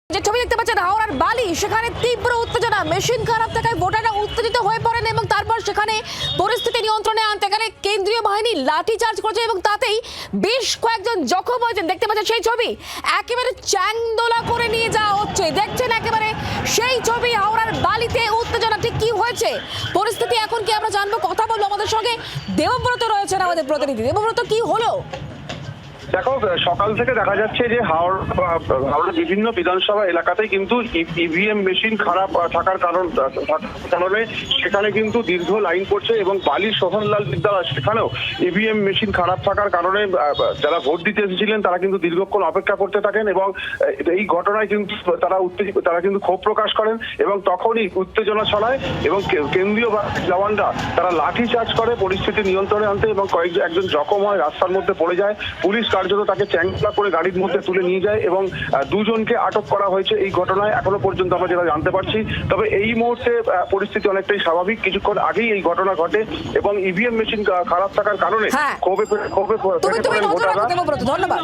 যে ছবি দেখতে পাচ্ছেন হাওড়ার বালি, সেখানে তীব্র উত্তেজনা, মেশিন খারাপ থাকায় ভোটাররা উত্তেজিত হয়ে পড়েন এবং তারপর সেখানে পরিস্থিতি নিয়ন্ত্রণে আনতে গেলে কেন্দ্রীয় বাহিনী লাঠি চার্জ করেছে এবং তাতেই বেশ কয়েকজন জখম হয়েছেন। দেখতে পাচ্ছেন সেই ছবি, একেবারে চ্যাংদোলা করে নিয়ে যাওয়া হচ্ছে। দেখছেন একেবারে সেই ছবি, হাওড়ার বালিতে উত্তেজনা। ঠিক কি হয়েছে পরিস্থিতি এখন কি আমরা জানবো, কথা বলবো। আমাদের সঙ্গে দেবব্রত রয়েছেন, আমাদের প্রতিনিধি। দেবব্রত, কি হলো? দেখো, সকাল থেকে দেখা যাচ্ছে যে হাওড়া বিভিন্ন বিধানসভা এলাকাতেই কিন্তু ইভিএম মেশিন খারাপ থাকার কারণে সেখানে কিন্তু দীর্ঘ লাইন পড়ছে এবং বালি সোহনলাল বিদ্যালয় সেখানেও ইভিএম মেশিন খারাপ থাকার কারণে যারা ভোট দিতে এসেছিলেন তারা কিন্তু দীর্ঘক্ষণ অপেক্ষা করতে থাকেন এবং এই ঘটনায় কিন্তু তারা কিন্তু ক্ষোভ প্রকাশ করেন এবং তখনই উত্তেজনা ছড়ায় এবং কেন্দ্রীয় জওয়ানরা তারা লাঠি চার্জ করে পরিস্থিতি নিয়ন্ত্রণে আনতে এবং একজন জখম হয়, রাস্তার মধ্যে পড়ে যায়। পুলিশ কার্যত তাকে চ্যাংলা করে গাড়ির মধ্যে তুলে নিয়ে যায় এবং দুজনকে আটক করা হয়েছে এই ঘটনায়, এখনো পর্যন্ত আমরা যেটা জানতে পারছি। তবে এই মুহূর্তে পরিস্থিতি অনেকটাই স্বাভাবিক। কিছুক্ষণ আগেই এই ঘটনা ঘটে এবং ইভিএম মেশিন খারাপ থাকার কারণে ক্ষোভে ভোটাররা। ধন্যবাদ।